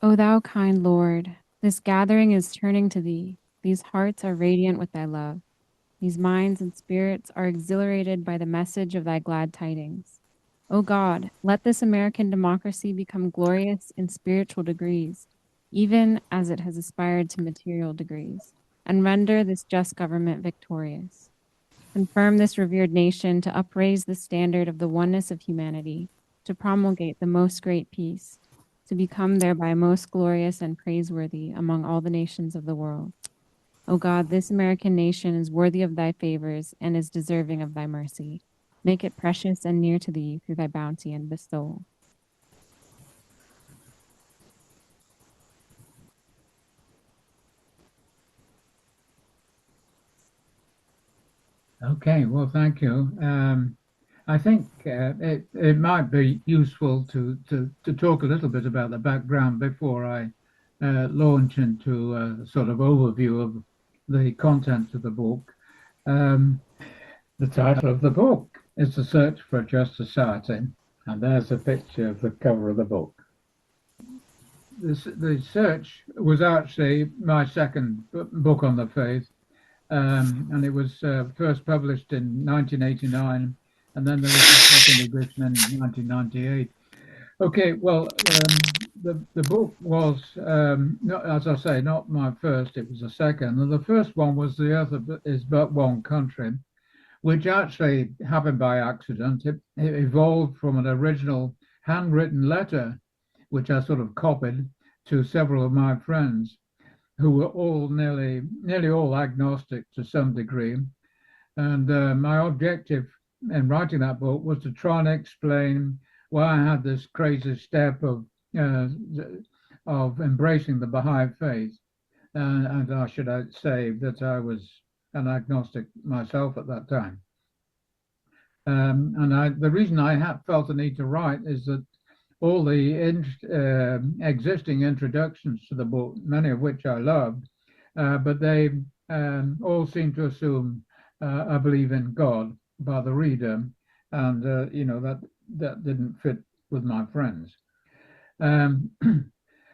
O thou kind Lord, this gathering is turning to thee. These hearts are radiant with thy love. These minds and spirits are exhilarated by the message of thy glad tidings. O God, let this American democracy become glorious in spiritual degrees, even as it has aspired to material degrees, and render this just government victorious. Confirm this revered nation to upraise the standard of the oneness of humanity, to promulgate the most great peace, to become thereby most glorious and praiseworthy among all the nations of the world. O God, this American nation is worthy of thy favors and is deserving of thy mercy. Make it precious and near to thee through thy bounty and bestowal. Okay, well, thank you. I think it might be useful to talk a little bit about the background before I launch into a sort of overview of the content of the book. Um, the title of the book is The Search for a Just Society, and there's a picture of the cover of the book. The search was actually my second book on the faith, and it was first published in 1989, and then there was a second edition in 1998. Okay, well, the book was, not, as I say, not my first, it was the second. And the first one was The Earth is But One Country, which actually happened by accident. It evolved from an original handwritten letter, which I sort of copied to several of my friends who were all nearly all agnostic to some degree. And my objective in writing that book was to try and explain why I had this crazy step uh, of embracing the Baha'i faith. And I should say that I was an agnostic myself at that time. The reason I felt the need to write is that all the existing introductions to the book, many of which I loved, but they all seem to assume a belief in God by the reader, and that didn't fit with my friends. Um,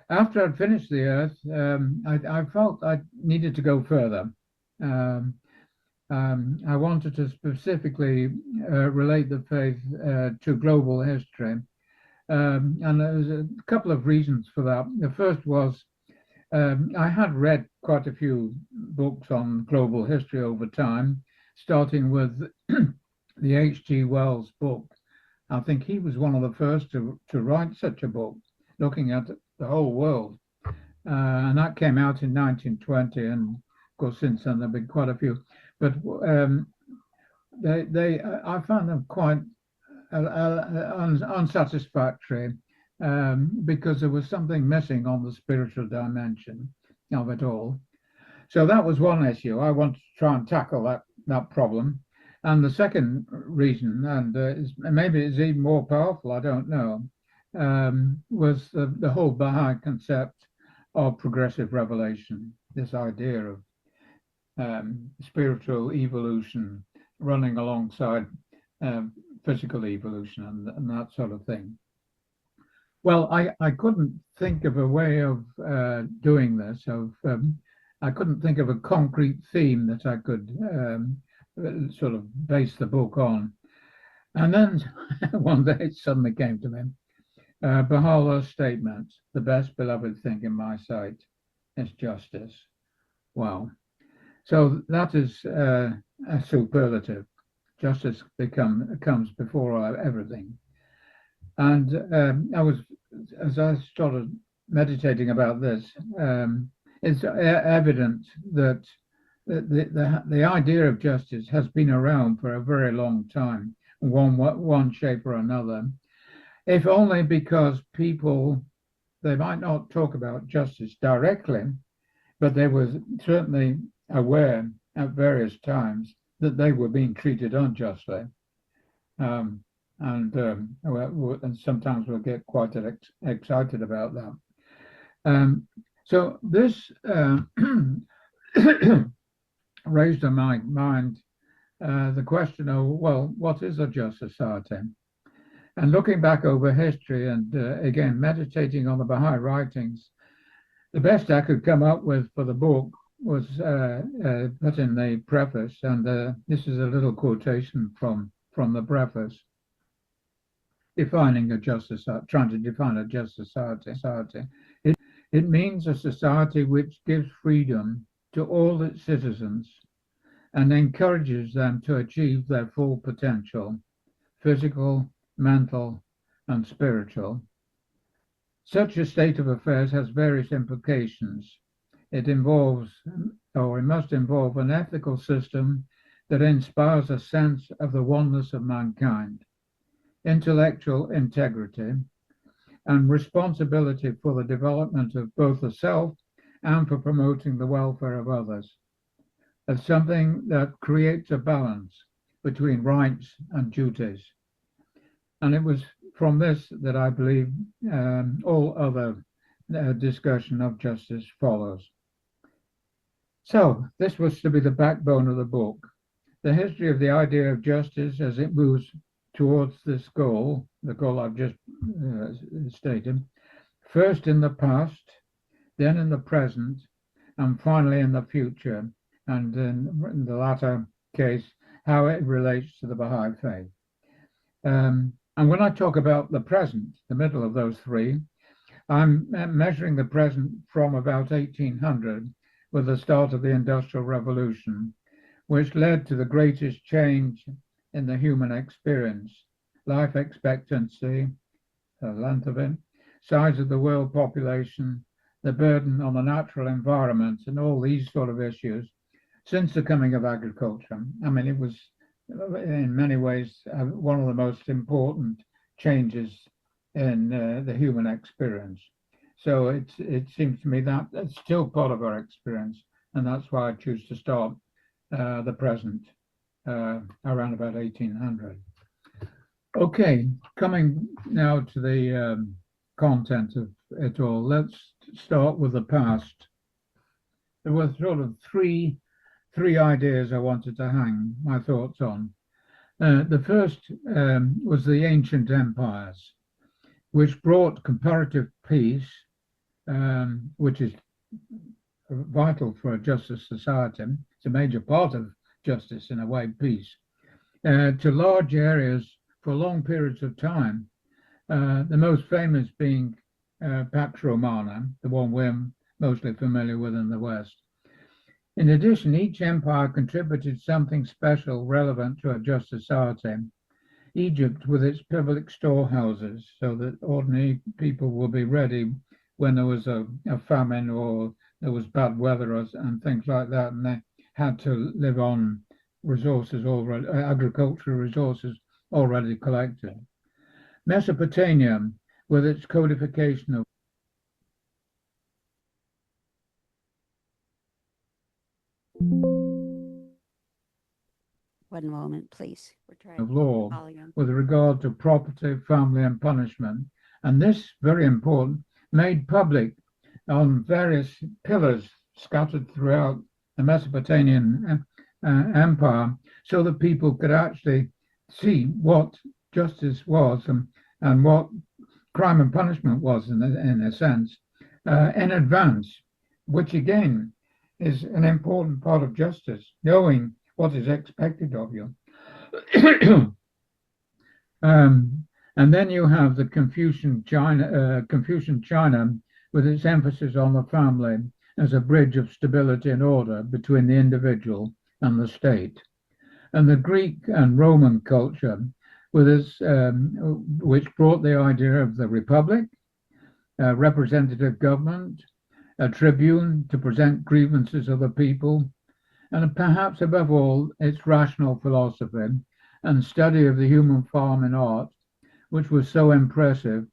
After I'd finished the Earth, I felt I needed to go further. Um, I wanted to specifically relate the faith to global history. And there's a couple of reasons for that. The first was I had read quite a few books on global history over time, starting with the H.G. Wells book. I think he was one of the first to write such a book, looking at the whole world. And that came out in 1920. And of course, since then, there have been quite a few. But I found them quite unsatisfactory because there was something missing on the spiritual dimension of it all. So that was one issue. I wanted to try and tackle that problem. And the second reason, and maybe it's even more powerful, I don't know, was the whole Baha'i concept of progressive revelation, this idea of spiritual evolution running alongside um, physical evolution and that sort of thing. Well, I couldn't think of a way of doing this. I couldn't think of a concrete theme that I could sort of base the book on. And then one day it suddenly came to me. Baha'u'llah's statement, the best beloved thing in my sight is justice. Wow. So that is a superlative. Justice comes before everything. And as I started meditating about this, it's evident that the idea of justice has been around for a very long time, one shape or another, if only because people, they might not talk about justice directly, but they were certainly aware at various times that they were being treated unjustly. Um, and sometimes we'll get quite excited about that. Um, so this raised in my mind the question of, well, what is a just society? And looking back over history and again meditating on the Baha'i writings, The best I could come up with for the book was put in the preface, and this is a little quotation from the preface, defining a just society, trying to define a just society. It means a society which gives freedom to all its citizens and encourages them to achieve their full potential, physical, mental, and spiritual. Such a state of affairs has various implications. It involves, or it must involve, an ethical system that inspires a sense of the oneness of mankind, intellectual integrity, and responsibility for the development of both the self and for promoting the welfare of others, as something that creates a balance between rights and duties. And it was from this that I believe all other discussion of justice follows. So this was to be the backbone of the book. The history of the idea of justice as it moves towards this goal, the goal I've just stated, first in the past, then in the present, and finally in the future, and in the latter case, how it relates to the Baha'i faith. And when I talk about the present, the middle of those three, I'm measuring the present from about 1800 with the start of the Industrial Revolution, which led to the greatest change in the human experience, life expectancy, the length of it, size of the world population, the burden on the natural environment, and all these sort of issues since the coming of agriculture. I mean, it was in many ways one of the most important changes in the human experience. So it seems to me that it's still part of our experience, and that's why I choose to start the present around about 1800. Okay, coming now to the content of it all. Let's start with the past. There were sort of three ideas I wanted to hang my thoughts on. The first was the ancient empires, which brought comparative peace, which is vital for a justice society. It's a major part of justice, in a way, peace, to large areas for long periods of time. The most famous being Pax Romana, the one we're mostly familiar with in the West. In addition, each empire contributed something special relevant to a just society. Egypt with its public storehouses, so that ordinary people will be ready when there was a famine or there was bad weather and things like that, and they had to live on resources already, agricultural resources already collected. Mesopotamia, with its codification of One moment, please. We're trying of law volume. with regard to property, family, and punishment. And this, very important, made public on various pillars scattered throughout the Mesopotamian empire, so that people could actually see what justice was and what crime and punishment was in a sense in advance, which again is an important part of justice, knowing what is expected of you. And then you have the Confucian China with its emphasis on the family as a bridge of stability and order between the individual and the state. And the Greek and Roman culture with its, which brought the idea of the republic, representative government, a tribune to present grievances of the people, and perhaps above all, its rational philosophy and study of the human form in art, which was so impressive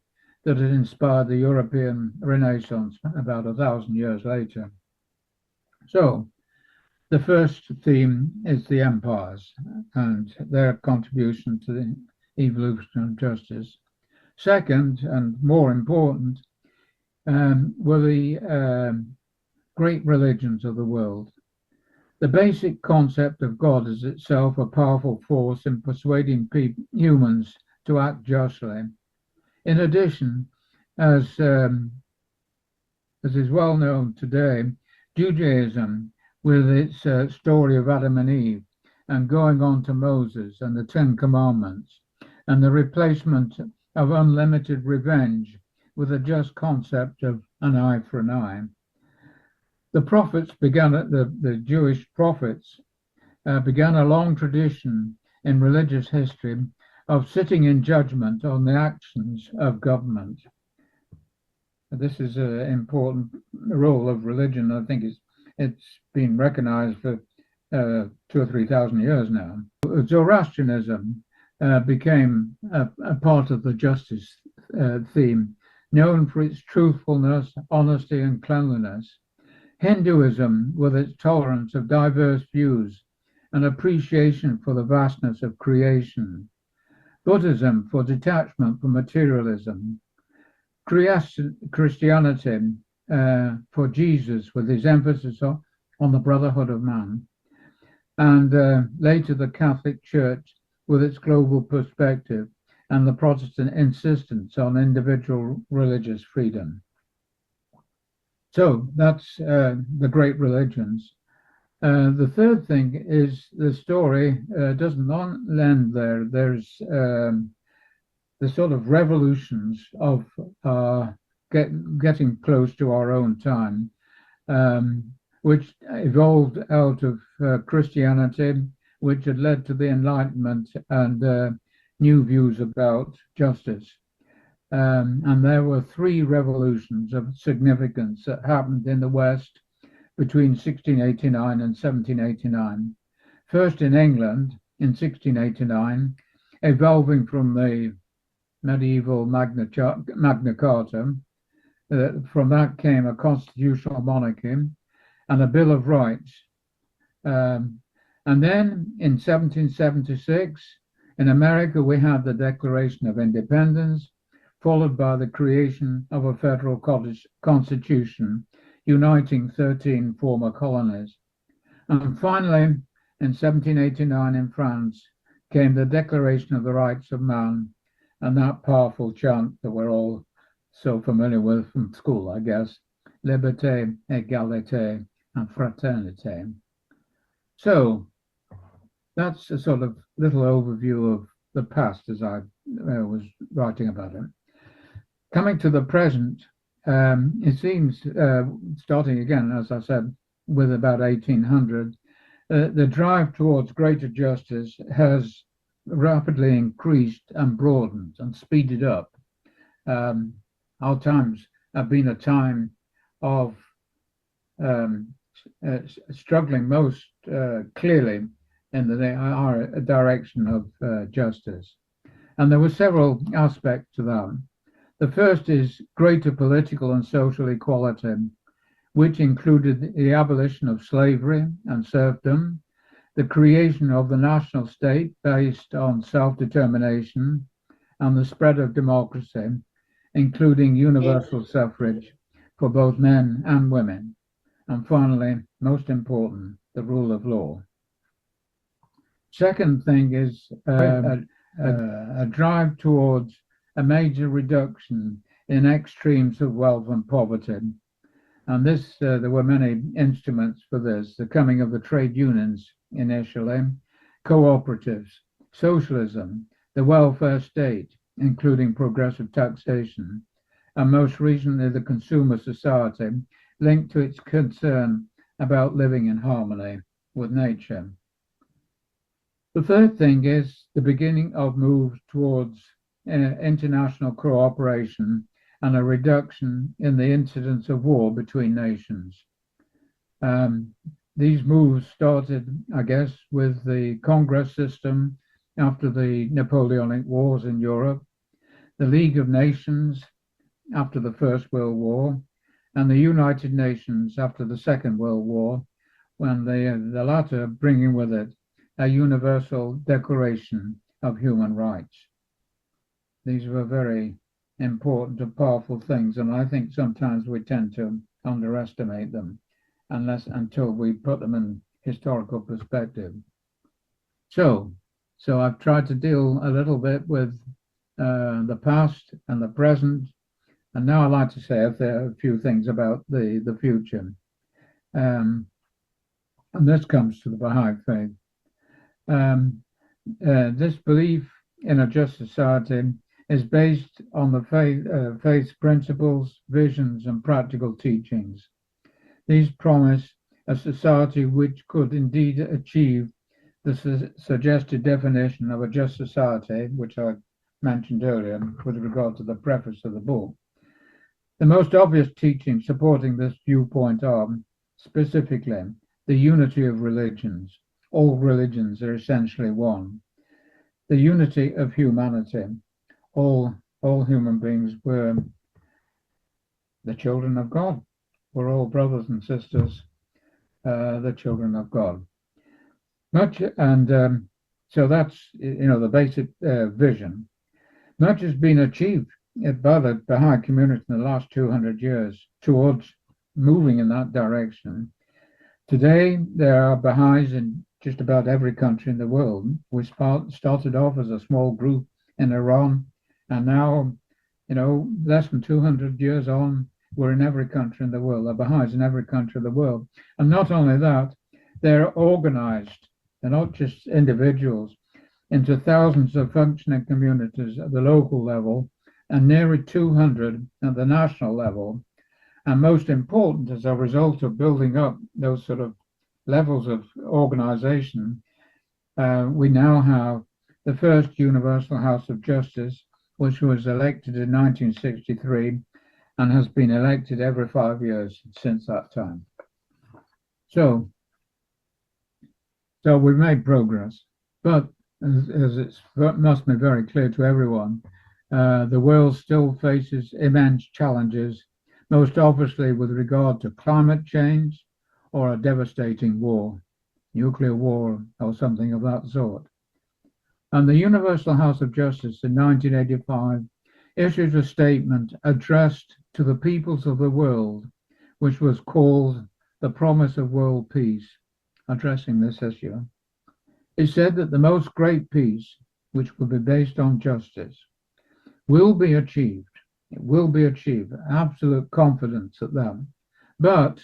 that it inspired the European Renaissance about 1,000 years later. So, the first theme is the empires and their contribution to the evolution of justice. Second, and more important, were the great religions of the world. The basic concept of God is itself a powerful force in persuading humans to act justly. In addition, as as is well known today, Judaism, with its story of Adam and Eve, and going on to Moses and the Ten Commandments, and the replacement of unlimited revenge with a just concept of an eye for an eye. The prophets began at the Jewish prophets began a long tradition in religious history of sitting in judgment on the actions of government. This is an important role of religion. I think it's been recognized for 2,000 or 3,000 years now. Zoroastrianism became a part of the justice theme, known for its truthfulness, honesty, and cleanliness. Hinduism, with its tolerance of diverse views and appreciation for the vastness of creation. Buddhism, for detachment from materialism. Christianity, for Jesus, with his emphasis on the brotherhood of man. And later the Catholic Church, with its global perspective, and the Protestant insistence on individual religious freedom. So that's the great religions. The third thing is the story doesn't end there. There's the sort of revolutions of getting close to our own time, which evolved out of Christianity, which had led to the Enlightenment and new views about justice. And there were three revolutions of significance that happened in the West between 1689 and 1789. First in England in 1689, evolving from the medieval Magna Carta. From that came a constitutional monarchy and a Bill of Rights. And then in 1776, in America, we had the Declaration of Independence, followed by the creation of a federal constitution uniting 13 former colonies. And finally, in 1789 in France, came the Declaration of the Rights of Man, and that powerful chant that we're all so familiar with from school, I guess, Liberté, Égalité, and Fraternité. So that's a sort of little overview of the past as I was writing about it. Coming to the present, it seems, starting again, as I said, with about 1800, the drive towards greater justice has rapidly increased and broadened and speeded up. Our times have been a time of struggling most clearly in our direction of justice. And there were several aspects to that. The first is greater political and social equality, which included the abolition of slavery and serfdom, the creation of the national state based on self-determination, and the spread of democracy, including universal suffrage for both men and women. And finally, most important, the rule of law. Second thing is a drive towards a major reduction in extremes of wealth and poverty. And this, there were many instruments for this, the coming of the trade unions initially, cooperatives, socialism, the welfare state, including progressive taxation, and most recently the consumer society, linked to its concern about living in harmony with nature. The third thing is the beginning of moves towards international cooperation and a reduction in the incidence of war between nations. These moves started, I guess, with the Congress system after the Napoleonic Wars in Europe, the League of Nations after the First World War, and the United Nations after the Second World War, when the latter bringing with it a universal declaration of human rights. These were very important and powerful things, and I think sometimes we tend to underestimate them until we put them in historical perspective. So I've tried to deal a little bit with the past and the present, And now I'd like to say a few things about the future. Um, and this comes to the Baha'i faith. Um, this belief in a just society is based on the faith's principles, visions, and practical teachings. These promise a society which could indeed achieve the suggested definition of a just society, which I mentioned earlier with regard to the preface of the book. The most obvious teachings supporting this viewpoint are, specifically, the unity of religions. All religions are essentially one. The unity of humanity. All human beings were the children of God. We're all brothers and sisters, the children of God. So that's the basic vision. Much has been achieved by the Baha'i community in the last 200 years towards moving in that direction. Today, there are Baha'is in just about every country in the world. We started off as a small group in Iran, and now, less than 200 years on, we're in every country in the world. There are Baha'is in every country of the world. And not only that, they're organized. They're not just individuals, into thousands of functioning communities at the local level and nearly 200 at the national level. And most important, as a result of building up those sort of levels of organization, we now have the first Universal House of Justice, which was elected in 1963 and has been elected every 5 years since that time. So we've made progress, but as it must be very clear to everyone, the world still faces immense challenges, most obviously with regard to climate change or a devastating war, nuclear war or something of that sort. And the Universal House of Justice in 1985 issued a statement addressed to the peoples of the world, which was called the Promise of World Peace, addressing this issue. It said that the most great peace, which will be based on justice, will be achieved. It will be achieved, absolute confidence at that. But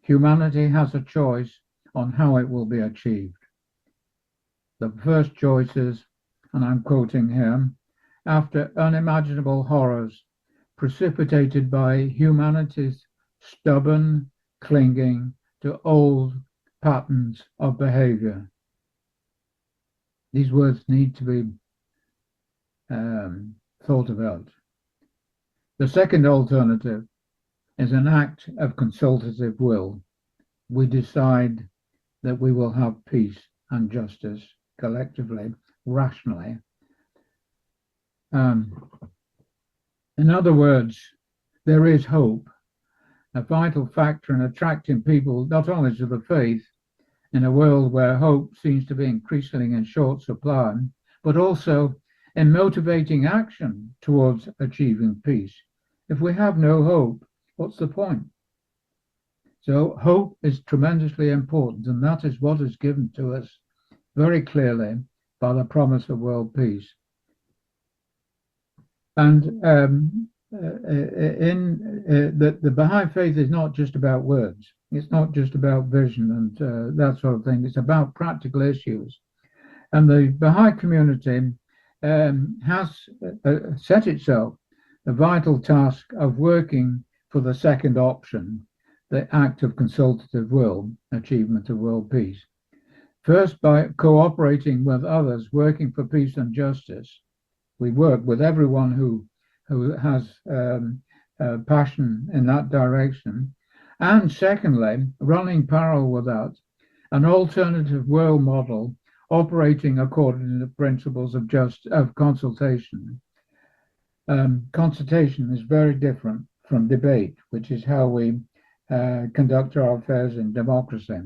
humanity has a choice on how it will be achieved. The first choice is, and I'm quoting here, after unimaginable horrors precipitated by humanity's stubborn clinging to old patterns of behavior. These words need to be thought about. The second alternative is an act of consultative will. We decide that we will have peace and justice collectively, rationally. In other words, there is hope, a vital factor in attracting people not only to the faith in a world where hope seems to be increasingly in short supply, but also in motivating action towards achieving peace. If we have no hope, what's the point? So hope is tremendously important, and that is what is given to us very clearly by the promise of world peace. And the Baha'i faith is not just about words. It's not just about vision and that sort of thing. It's about practical issues. And the Baha'i community has set itself the vital task of working for the second option, the act of consultative will, achievement of world peace. First, by cooperating with others working for peace and justice. We work with everyone who has passion in that direction. And secondly, running parallel with that, an alternative world model operating according to the principles of consultation. Consultation is very different from debate, which is how we conduct our affairs in democracy.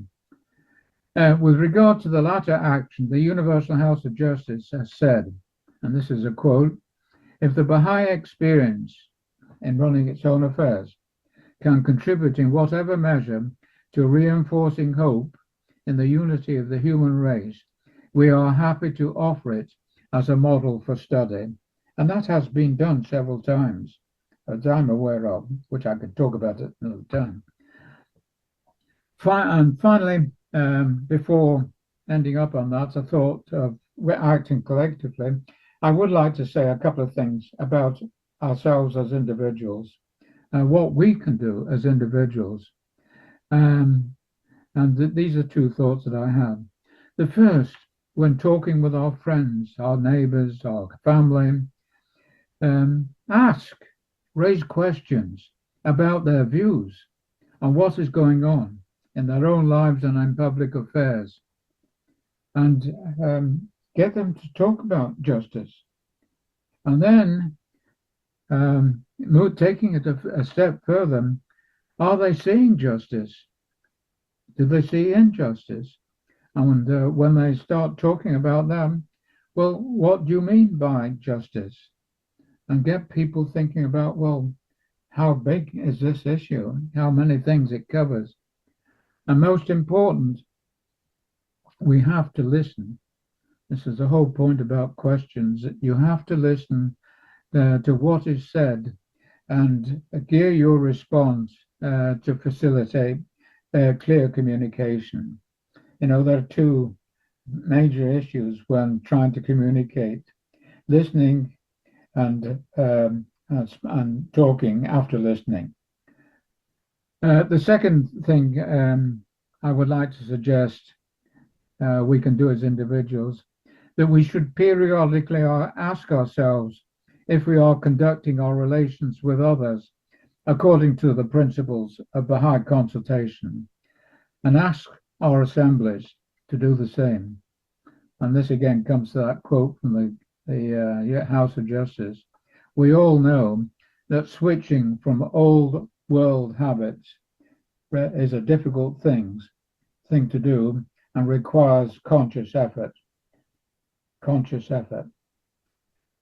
With regard to the latter action, the Universal House of Justice has said, and this is a quote, if the Baha'i experience in running its own affairs can contribute in whatever measure to reinforcing hope in the unity of the human race, we are happy to offer it as a model for study. And that has been done several times as I'm aware of, which I could talk about at another time. And finally, before ending up on that, I thought we're acting collectively. I would like to say a couple of things about ourselves as individuals, what we can do as individuals. Um, and these are two thoughts that I have. The first, when talking with our friends, our neighbors, our family, ask, raise questions about their views on what is going on in their own lives and in public affairs, and get them to talk about justice. And then, taking it a step further, are they seeing justice? Do they see injustice? And when they start talking about them, well, what do you mean by justice? And get people thinking about, well, how big is this issue? How many things it covers? And most important, we have to listen. This is the whole point about questions. You have to listen to what is said and gear your response to facilitate clear communication. You know, there are two major issues when trying to communicate: listening and talking after listening. The second thing I would like to suggest we can do as individuals, that we should periodically ask ourselves if we are conducting our relations with others according to the principles of Baha'i consultation, and ask our assemblies to do the same. And this again comes to that quote from the House of Justice. We all know that switching from old world habits is a difficult thing to do and requires conscious effort. Conscious effort.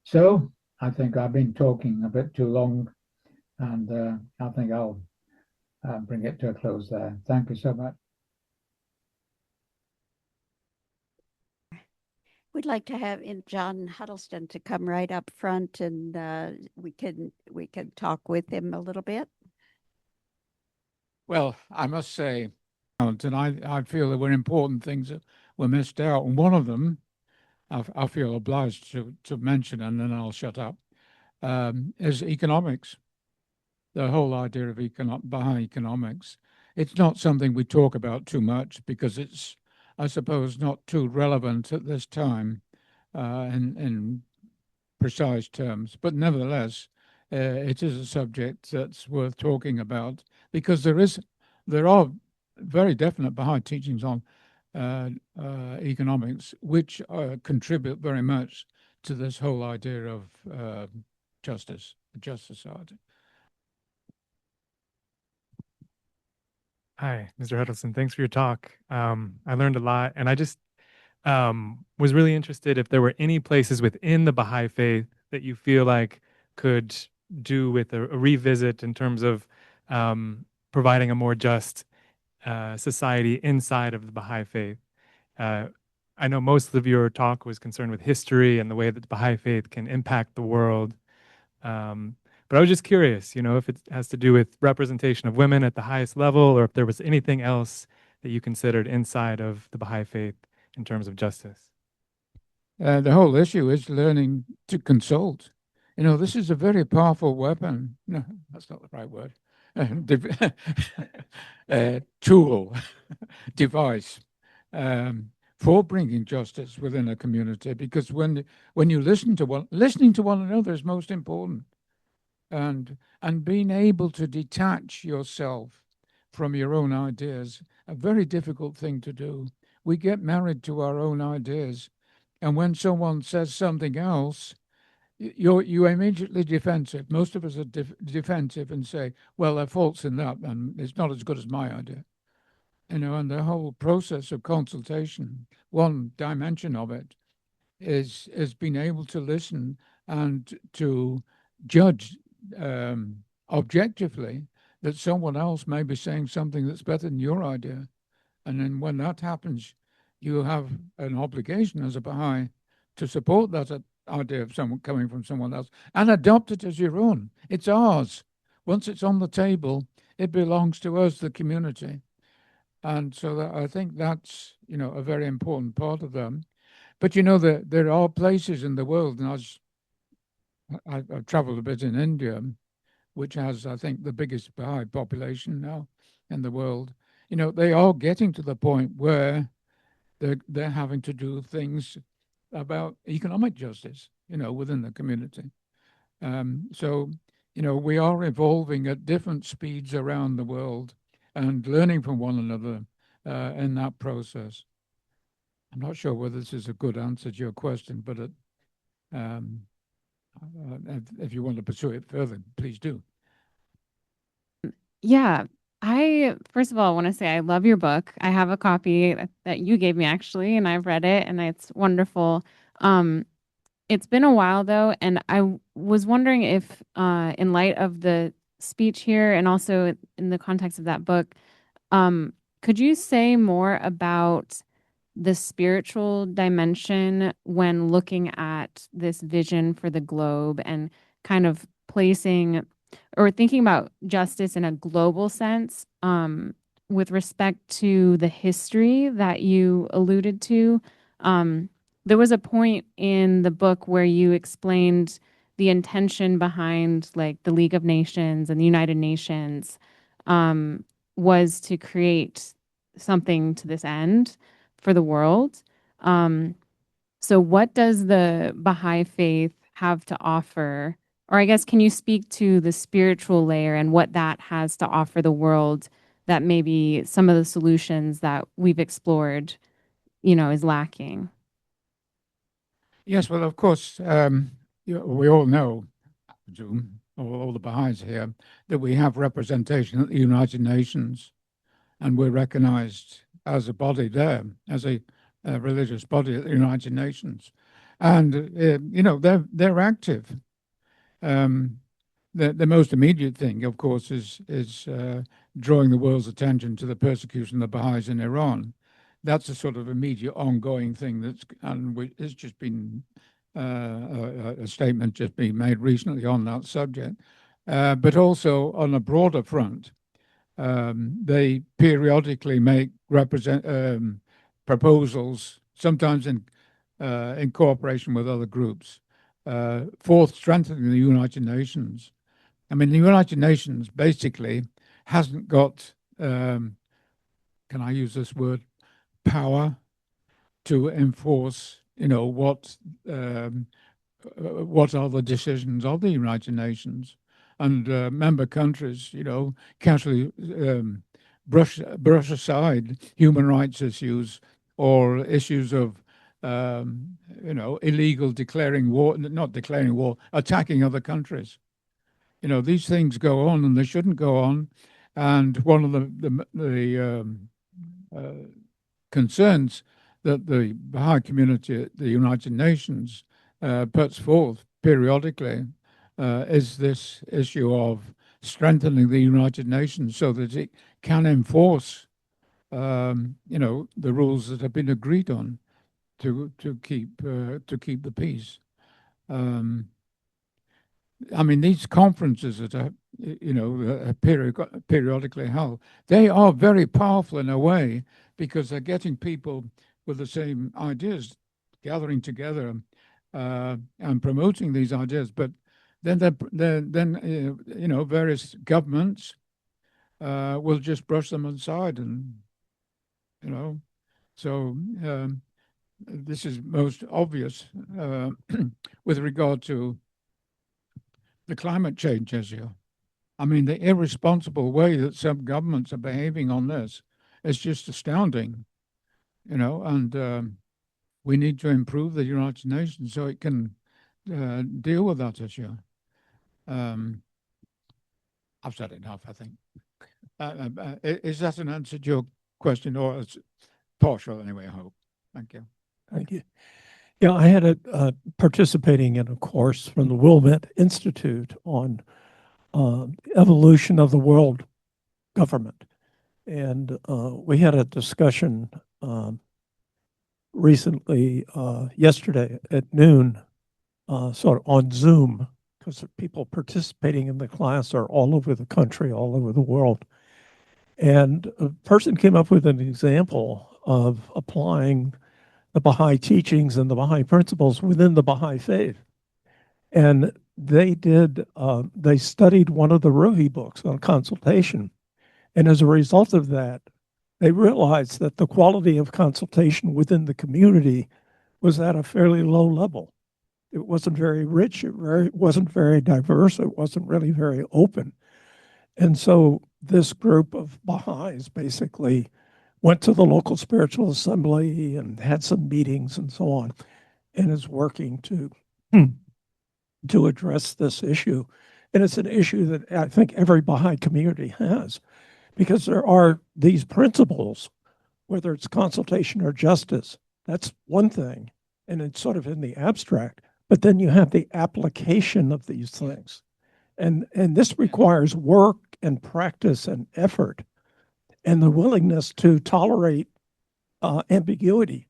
So I think I've been talking a bit too long, and I think I'll bring it to a close there. Thank you so much. We'd like to have John Huddleston to come right up front, and we can talk with him a little bit. Well, I must say, and I feel there were important things that were missed out. And one of them, I feel obliged to mention, and then I'll shut up, is economics. The whole idea of Baha'i economics. It's not something we talk about too much because it's, I suppose, not too relevant at this time in precise terms. But nevertheless, it is a subject that's worth talking about because there are very definite Baha'i teachings on economics, which contribute very much to this whole idea of justice, a just society. Hi, Mr. Huddleston. Thanks for your talk. I learned a lot, and I just was really interested if there were any places within the Baha'i faith that you feel like could do with a revisit in terms of providing a more just society inside of the Baha'i faith. I know most of your talk was concerned with history and the way that the Baha'i faith can impact the world. But I was just curious, if it has to do with representation of women at the highest level, or if there was anything else that you considered inside of the Baha'i faith in terms of justice. The whole issue is learning to consult. This is a very powerful weapon. No, that's not the right word. Tool, device for bringing justice within a community. Because when you listening to one another is most important. And being able to detach yourself from your own ideas, a very difficult thing to do. We get married to our own ideas, and when someone says something else, you're immediately defensive. Most of us are defensive and say, well, there are faults in that, and it's not as good as my idea. And the whole process of consultation, one dimension of it is being able to listen and to judge objectively that someone else may be saying something that's better than your idea. And then when that happens, you have an obligation as a Baha'i to support that idea of someone coming from someone else and adopt it as your own. It's ours. Once it's on the table, it belongs to us, the community. And so that, I think that's, a very important part of them. But, there are places in the world, and I've traveled a bit in India, which has, I think, the biggest Baha'i population now in the world. They are getting to the point where they're having to do things about economic justice, within the community. So, we are evolving at different speeds around the world and learning from one another in that process. I'm not sure whether this is a good answer to your question, but if you want to pursue it further, please do. Yeah. I, first of all, want to say I love your book. I have a copy that you gave me actually, and I've read it, and it's wonderful. It's been a while though, and I was wondering if, in light of the speech here and also in the context of that book, could you say more about the spiritual dimension when looking at this vision for the globe and kind of placing or thinking about justice in a global sense, with respect to the history that you alluded to? There was a point in the book where you explained the intention behind like the League of Nations and the United Nations, was to create something to this end for the world. So what does the Baha'i faith have to offer? Or I guess, can you speak to the spiritual layer and what that has to offer the world that maybe some of the solutions that we've explored, is lacking? Yes, well, of course, we all know, all the Baha'is here, that we have representation at the United Nations, and we're recognized as a body there, as a religious body at the United Nations. And, they're active. The most immediate thing, of course, is drawing the world's attention to the persecution of the Baha'is in Iran. That's a sort of immediate ongoing thing it's just been a statement just being made recently on that subject. But also on a broader front, they periodically make proposals, sometimes in cooperation with other groups, for strengthening the United Nations. I mean, the United Nations basically hasn't got, can I use this word, power to enforce, what are the decisions of the United Nations. And member countries, casually brush aside human rights issues or issues of, illegal declaring war, not declaring war, attacking other countries. These things go on and they shouldn't go on. And one of the concerns that the Baha'i community at the United Nations puts forth periodically is this issue of strengthening the United Nations so that it can enforce, the rules that have been agreed on to keep the peace. I mean, these conferences that are, periodically held, they are very powerful in a way because they're getting people with the same ideas gathering together and promoting these ideas. But then, various governments will just brush them aside, and so this is most obvious with regard to the climate change issue. I mean, the irresponsible way that some governments are behaving on this is just astounding, and we need to improve the United Nations so it can deal with that issue. I've said enough, I think. Is that an answer to your question, or it's partial anyway, I hope? Thank you. Thank you. Yeah, I had participating in a course from the Wilmette Institute on evolution of the world government. And we had a discussion recently, yesterday at noon, sort of on Zoom, because people participating in the class are all over the country, all over the world. And a person came up with an example of applying the Baha'i teachings and the Baha'i principles within the Baha'i faith. And they studied one of the Ruhi books on consultation. And as a result of that, they realized that the quality of consultation within the community was at a fairly low level. It wasn't very rich, wasn't very diverse, it wasn't really very open. And so this group of Baha'is basically went to the local spiritual assembly and had some meetings and so on, and is working to address this issue. And it's an issue that I think every Baha'i community has, because there are these principles, whether it's consultation or justice, that's one thing, and it's sort of in the abstract, but then you have the application of these things. And this requires work and practice and effort and the willingness to tolerate ambiguity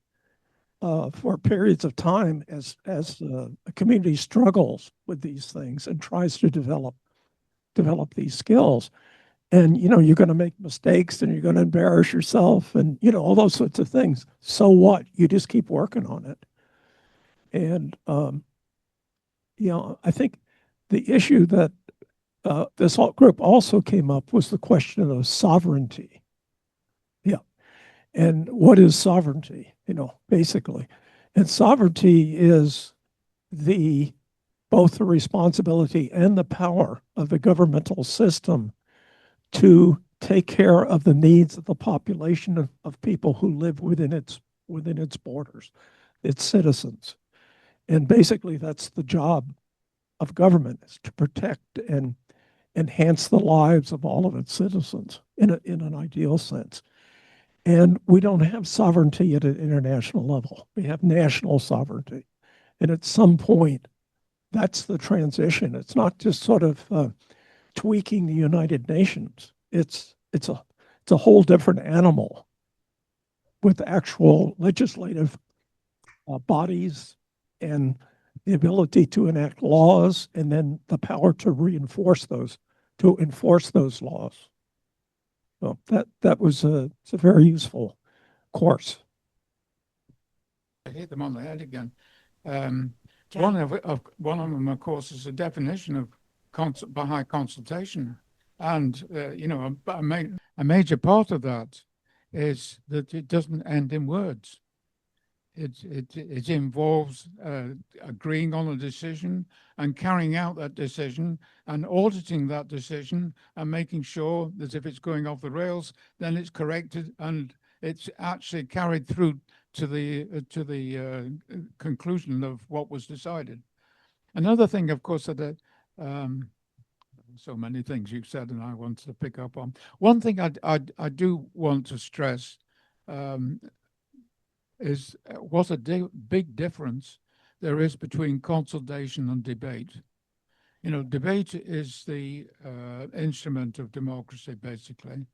for periods of time as a community struggles with these things and tries to develop these skills. And you're going to make mistakes and you're going to embarrass yourself and all those sorts of things. So what? You just keep working on it. And I think the issue that this group also came up was the question of sovereignty. Yeah. And what is sovereignty, basically? And sovereignty is both the responsibility and the power of the governmental system to take care of the needs of the population of people who live within its borders, its citizens. And basically that's the job of government, is to protect and enhance the lives of all of its citizens in an ideal sense. And we don't have sovereignty at an international level. We have national sovereignty. And at some point, that's the transition. It's not just sort of tweaking the United Nations. It's a whole different animal with actual legislative bodies and the ability to enact laws and then the power to enforce those laws. So that was it's a very useful course. I hit them on the head again. One of them, of course, is a definition of Baha'i consultation, and a major part of that is that it doesn't end in words. It involves agreeing on a decision and carrying out that decision and auditing that decision and making sure that if it's going off the rails, then it's corrected and it's actually carried through to the conclusion of what was decided. Another thing, of course, that so many things you've said and I wanted to pick up on. One thing I do want to stress is what a big difference there is between consultation and debate. Debate is the instrument of democracy, basically,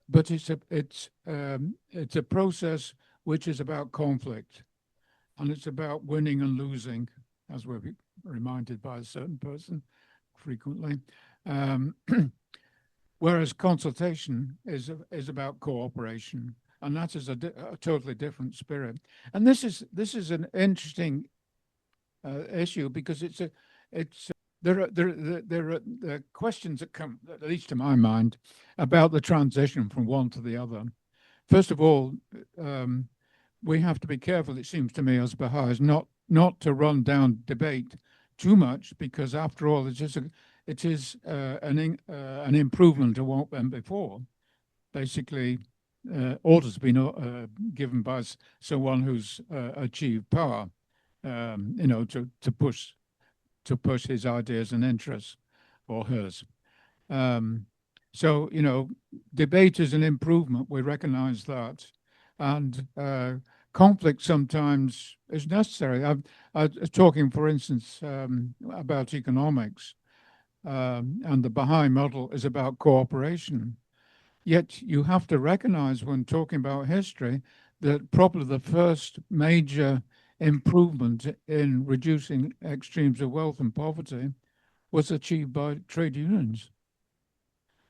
but it's a process which is about conflict, and it's about winning and losing, as we're reminded by a certain person frequently. Whereas consultation is about cooperation. And that is a totally different spirit. And this is an interesting issue because there are questions that come, at least to my mind, about the transition from one to the other. First of all, we have to be careful, it seems to me, as Baha'is, not to run down debate too much, because after all, it is an improvement to what went before. Basically, orders been given by someone who's achieved power, to push his ideas and interests, or hers. So debate is an improvement. We recognize that, and conflict sometimes is necessary. I was talking, for instance, about economics, and the Baha'i model is about cooperation. Yet you have to recognize when talking about history that probably the first major improvement in reducing extremes of wealth and poverty was achieved by trade unions,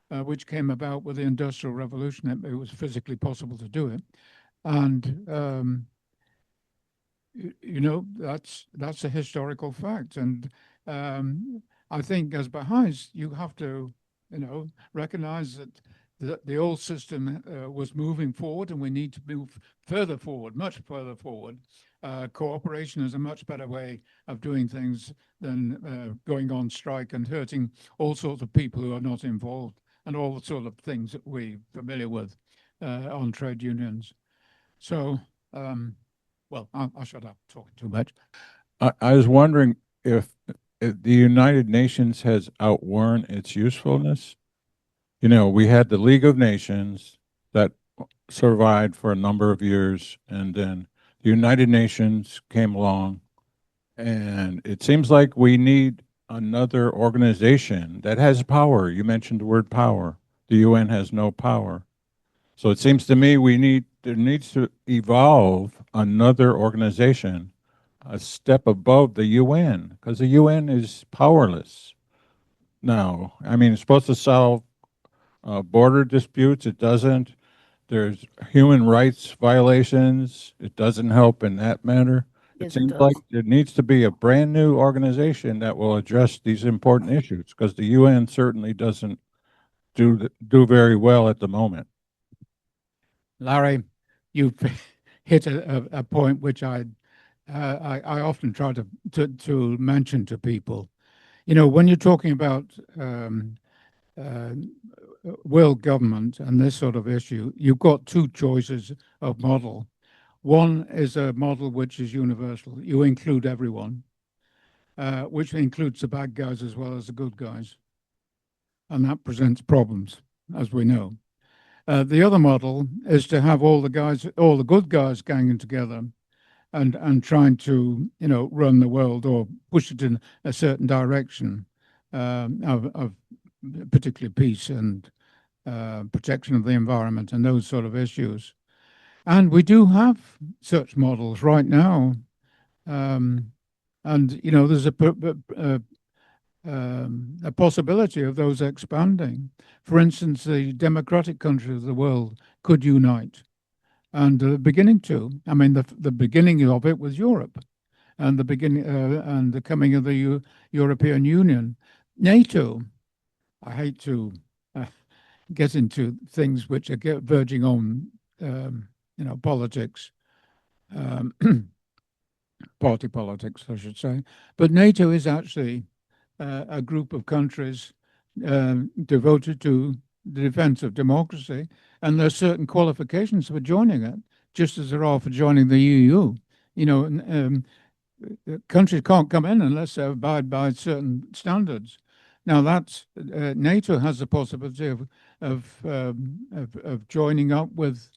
which came about with the Industrial Revolution. It was physically possible to do it. And that's a historical fact. And I think as Baha'is, you have to, recognize that the old system was moving forward, and we need to move further forward, much further forward. Cooperation is a much better way of doing things than going on strike and hurting all sorts of people who are not involved, and all the sort of things that we're familiar with on trade unions. So, well, I'll shut up talking too much. I was wondering if the United Nations has outworn its usefulness. We had the League of Nations that survived for a number of years, and then the United Nations came along, and it seems like we need another organization that has power. You mentioned the word power. The UN has no power. So it seems to me there needs to evolve another organization, a step above the UN, because the UN is powerless now. I mean, it's supposed to solve border disputes. It doesn't. There's human rights violations. It doesn't help in that matter. It Yes, it seems like does. there needs to be a brand new organization that will address these important issues, because the UN certainly doesn't do very well at the moment. Larry, you've hit a point which I often try to mention to people. When you're talking about world government and this sort of issue, you've got two choices of model. One is a model which is universal. You include everyone, which includes the bad guys as well as the good guys. And that presents problems, as we know. The other model is to have all the good guys ganging together and trying to, run the world or push it in a certain direction of particularly peace and protection of the environment and those sort of issues. And we do have such models right now. And, there's a possibility of those expanding. For instance, the democratic countries of the world could unite, and beginning to. I mean, the beginning of it was Europe, and the coming of the European Union, NATO. I hate to get into things which are verging on, politics. Party politics, I should say. But NATO is actually a group of countries devoted to the defense of democracy, and there are certain qualifications for joining it, just as there are for joining the EU. Countries can't come in unless they abide by certain standards. Now, that's NATO has the possibility of joining up with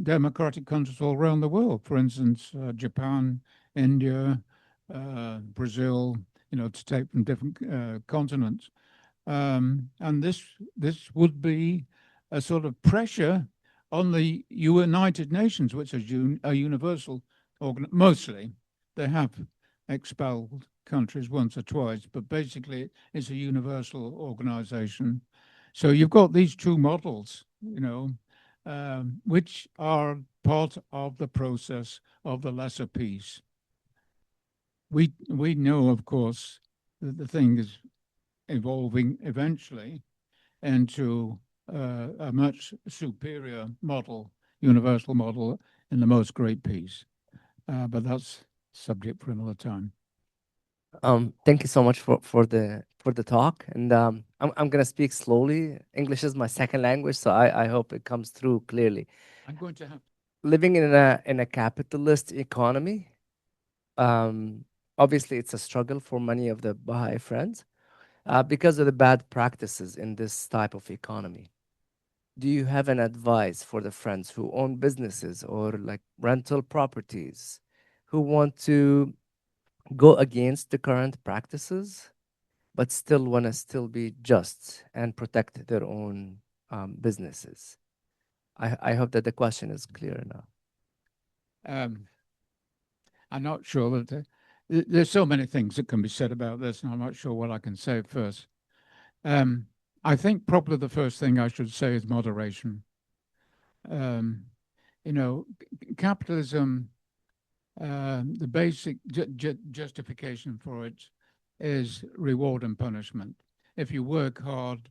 democratic countries all around the world. For instance, Japan, India, Brazil, to take from different continents. And this would be a sort of pressure on the United Nations, which is a universal mostly. They have expelled countries once or twice, but basically it's a universal organization. So you've got these two models, which are part of the process of the lesser peace. We know, of course, that the thing is evolving eventually into a much superior model, universal model, in the most great peace. But that's subject for another time. Thank you so much for the talk, and I'm gonna speak slowly. English is my second language, so I hope it comes through clearly. I'm going to have Living in a capitalist economy, obviously it's a struggle for many of the Baha'i friends because of the bad practices in this type of economy. Do you have an advice for the friends who own businesses or like rental properties who want to go against the current practices, but still want to still be just and protect their own businesses? I hope that the question is clear enough. I'm not sure that there's so many things that can be said about this, and I'm not sure what I can say first. I think probably the first thing I should say is moderation. You know, capitalism, the basic justification for it is reward and punishment. If you work hard,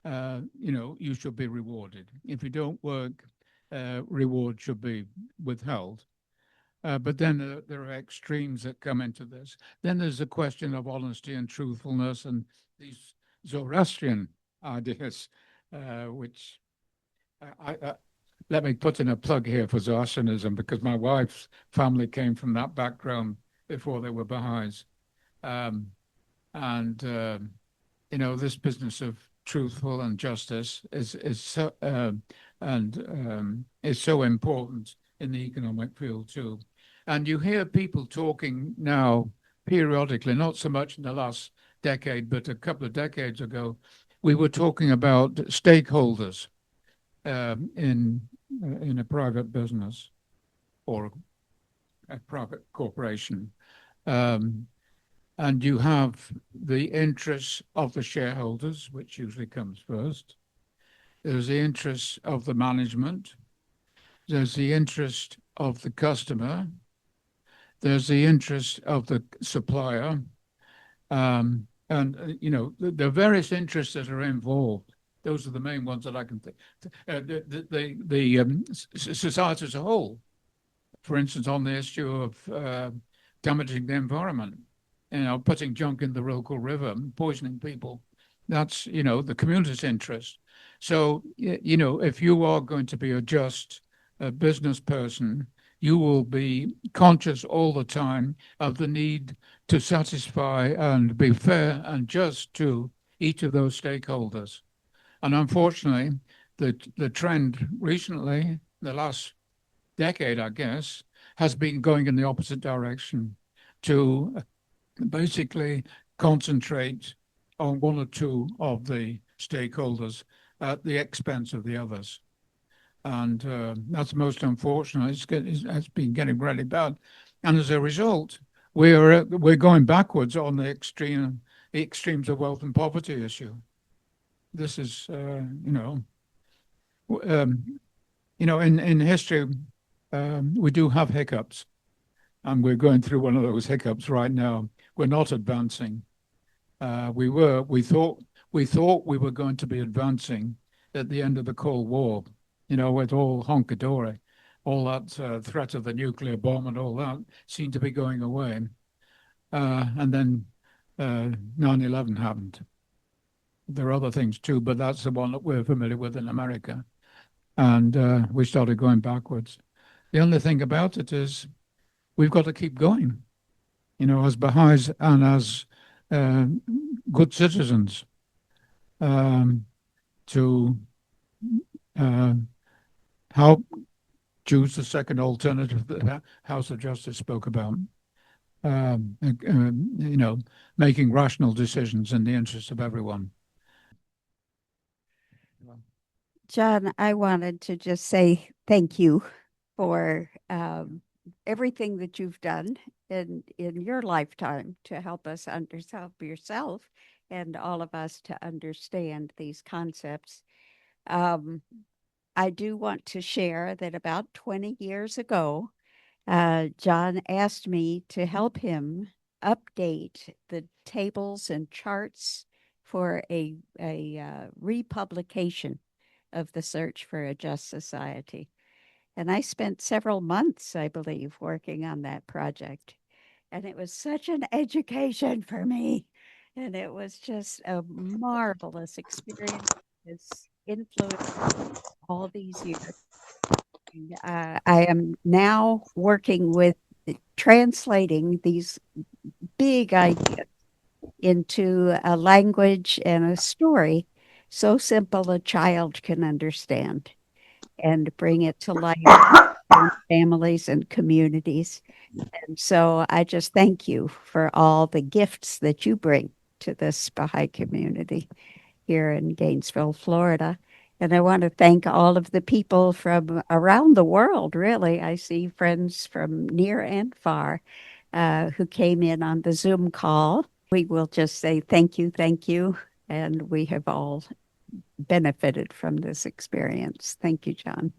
you know, you should be rewarded. If you don't work, reward should be withheld. But then there are extremes that come into this. Then there's a question of honesty and truthfulness and these Zoroastrian ideas, which let me put in a plug here for Zoroastrianism because my wife's family came from that background before they were Baha'is. And you know, this business of truthful and justice is so is so important in the economic field too. And you hear people talking now periodically, not so much in the last decade, but a couple of decades ago, we were talking about stakeholders in a private business or a private corporation. And you have the interests of the shareholders, which usually comes first. There's the interests of the management. There's the interest of the customer. There's the interest of the supplier. And you know, the various interests that are involved, those are the main ones that I can think. Society as a whole, for instance, on the issue of damaging the environment, you know, putting junk in the local river, poisoning people. That's, you know, the community's interest. So, you know, if you are going to be a just business person, you will be conscious all the time of the need to satisfy and be fair and just to each of those stakeholders. And unfortunately, the trend recently, the last decade, I guess, has been going in the opposite direction to basically concentrate on one or two of the stakeholders at the expense of the others. And that's most unfortunate. It's been getting really bad. And as a result, we're going backwards on the extremes of wealth and poverty issue. This is, in history, we do have hiccups, and we're going through one of those hiccups right now. We're not advancing. We thought we were going to be advancing at the end of the Cold War, you know, with all honky-dory, all that threat of the nuclear bomb and all that seemed to be going away. And then 9/11 happened. There are other things too, but that's the one that we're familiar with in America. And we started going backwards. The only thing about it is we've got to keep going, you know, as Baha'is and as good citizens to help choose the second alternative that the House of Justice spoke about. You know, making rational decisions in the interest of everyone. John, I wanted to just say thank you for everything that you've done in your lifetime to help us help yourself and all of us to understand these concepts. I do want to share that about 20 years ago, John asked me to help him update the tables and charts for a republication of the Search for a Just Society. And I spent several months, I believe, working on that project. And it was such an education for me. And it was just a marvelous experience. It's influenced all these years. I am now working with translating these big ideas into a language and a story so simple a child can understand and bring it to life in families and communities. And so I just thank you for all the gifts that you bring to this Baha'i community here in Gainesville, Florida. And I want to thank all of the people from around the world, really. I see friends from near and far who came in on the Zoom call. We will just say thank you, and we have all benefited from this experience. Thank you, John.